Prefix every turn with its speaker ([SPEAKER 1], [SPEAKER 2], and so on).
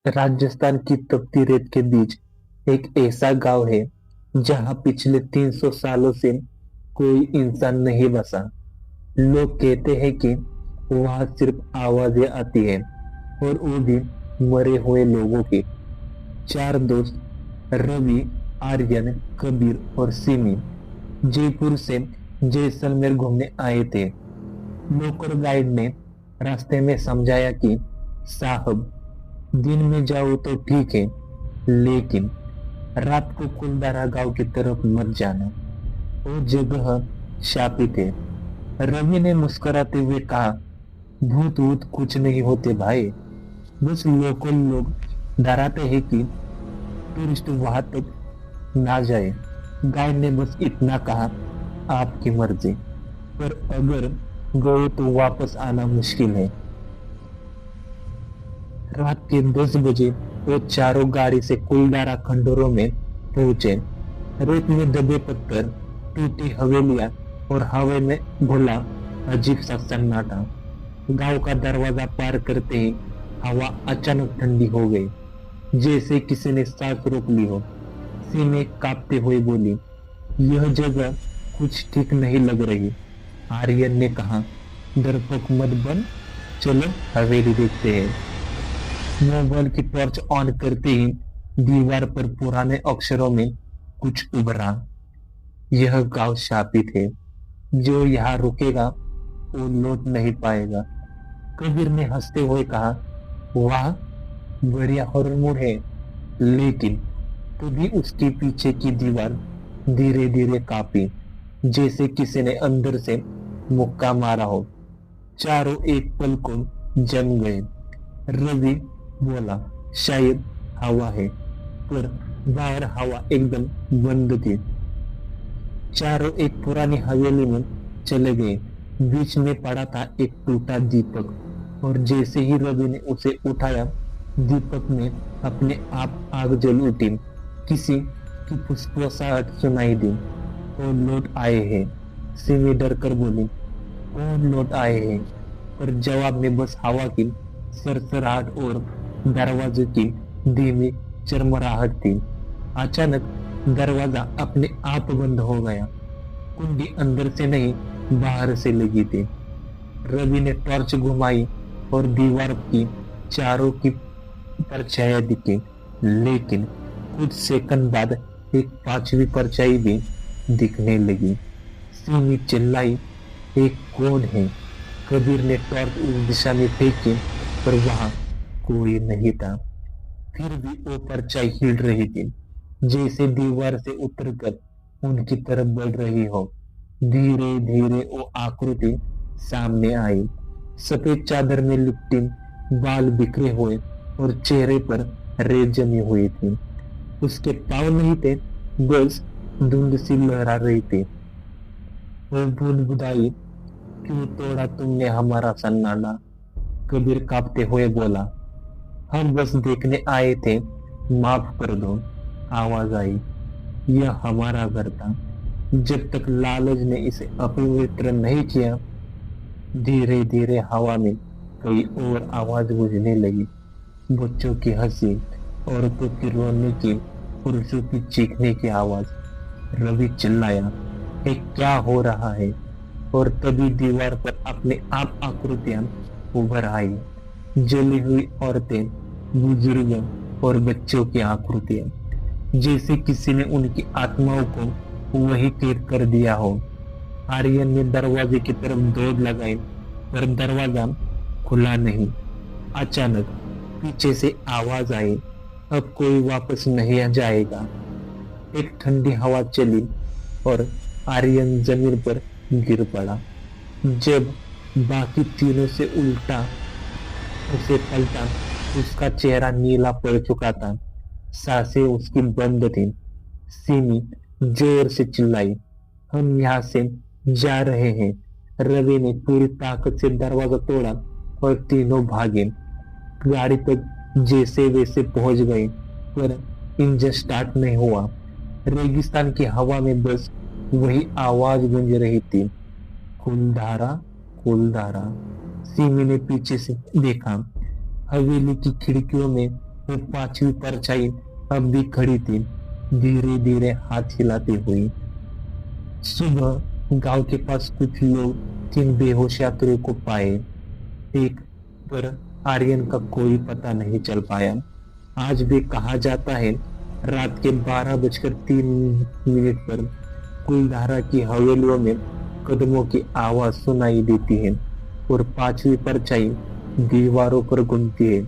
[SPEAKER 1] राजस्थान की तपती रेत के बीच एक ऐसा गांव है जहां पिछले 300 सालों से कोई इंसान नहीं बसा। लोग कहते हैं कि वहां सिर्फ आवाजें आती है और वो भी मरे हुए लोगों की। चार दोस्त रवि, आर्यन, कबीर और सिमी जयपुर से जैसलमेर घूमने आए थे। लोकल गाइड ने रास्ते में समझाया कि साहब, दिन में जाओ तो ठीक है, लेकिन रात को कुलदारा गांव की तरफ मत जाना। वो जगह शापित है। रवि ने मुस्कुराते हुए कहा, भूत वूत कुछ नहीं होते भाई, बस लोकल लोग डराते हैं कि टूरिस्ट वहां तक ना जाए। गाइड ने बस इतना कहा, आपकी मर्जी, पर अगर गए तो वापस आना मुश्किल है। रात के 10 बजे वो चारों गाड़ी से कुलदारा खंडोरों में पहुंचे। रेत में दबे पत्थर, टूटी हवेलियां और हवा में घुला अजीब सा सन्नाटा। गांव का दरवाजा पार करते ही हवा अचानक ठंडी हो गई, जैसे किसी ने सांस रोक ली हो। सीने कांपते हुए बोली, यह जगह कुछ ठीक नहीं लग रही। आर्यन ने कहा, डरपोक मत बन, चलो हवेली देखते हैं। मोबाइल की टॉर्च ऑन करते ही दीवार पर पुराने अक्षरों में कुछ उभरा, यह गांव शापित है, जो यहाँ रुकेगा वो लौट नहीं पाएगा। कबीर ने हंसते हुए कहा, वाह, बढ़िया हॉरर मूड है। लेकिन तभी उसके पीछे की दीवार धीरे धीरे कांपी, जैसे किसी ने अंदर से मुक्का मारा हो। चारों एक पल को जम गए। रवि बोला, शायद हवा है, पर बाहर हवा एकदम बंद थी। चारों एक पुरानी हवेली में चले गए। बीच में पड़ा था एक टूटा दीपक, और जैसे ही रवि ने उसे उठाया, दीपक में अपने आप आग जल उठी। किसी की फुसफुसाहट सुनाई दी, वो लौट आए हैं। सिमी डर कर बोली, कौन लौट आए हैं? पर जवाब में बस हवा की सरसराहट और दरवाजे की धीमी चरमराहट थी। अचानक दरवाजा अपने आप बंद हो गया। कुंडी अंदर से नहीं, बाहर से लगी थी। रवि ने टॉर्च घुमाई और दीवार की चारों की परछाइयां दिखी, लेकिन कुछ सेकंड बाद एक पांचवी परछाई भी दिखने लगी। सिमी चिल्लाई, एक कौन है? कबीर ने टॉर्च उस दिशा में फेंकी, पर वहां कोई नहीं था। फिर भी वो परछाई हिल रही थी, जैसे दीवार से उतरकर उनकी तरफ बढ़ रही हो। धीरे धीरे वो आकृति सामने आई। सफेद चादर में लिपटी, बाल बिखरे हुए और चेहरे पर रेत जमी हुई थी। उसके पांव नहीं थे, बस धुंध सी लहरा रही थी। वो बुदबुदाई, क्यों तोड़ा तुमने हमारा सन्नाटा? कबीर कांपते हुए बोला, हम बस देखने आए थे, माफ कर दो। आवाज आई, यह हमारा घर था, जब तक लालच ने इसे अपवित्र नहीं किया। धीरे धीरे हवा में कोई और आवाज गूंजने लगी, बच्चों की हंसी, औरतों की रोने की, पुरुषों की चीखने की आवाज। रवि चिल्लाया, ये क्या हो रहा है? और तभी दीवार पर अपने आप आकृतियां उभर आई, जली हुई औरतें, बुजुर्ग और बच्चों की आकृतियां, जैसे किसी ने उनकी आत्माओं को वही कैद कर दिया हो। आर्यन ने दरवाजे की तरफ दौड़ लगाई, पर दरवाजा खुला नहीं। अचानक पीछे से आवाज आई, अब कोई वापस नहीं जाएगा। एक ठंडी हवा चली और आर्यन जमीन पर गिर पड़ा। जब बाकी तीनों से उल्टा उसे पलटा, उसका चेहरा नीला पड़ चुका था, सांसें उसकी बंद थी। सीमी जोर से चिल्लाई, हम यहाँ से जा रहे हैं। रवि ने पूरी ताकत से दरवाजा तोड़ा और तीनों भागे। गाड़ी तक जैसे वैसे पहुंच गए, पर इंजन स्टार्ट नहीं हुआ। रेगिस्तान की हवा में बस वही आवाज गूंज रही थी, कुलधारा, कुलधारा। सीमी ने पीछे से देखा, हवेली की खिड़कियों में वो पांचवी परछाई अब भी खड़ी थी, धीरे धीरे हाथ हिलाती हुई। सुबह गांव के पास कुछ लोग तीन बेहोश यात्रियों को पाए, एक पर आर्यन का कोई पता नहीं चल पाया। आज भी कहा जाता है रात के 12:03 पर कुलधारा की हवेलियों में कदमों की आवाज सुनाई देती है और पांचवी परछाई दीवारों पर घूमती है।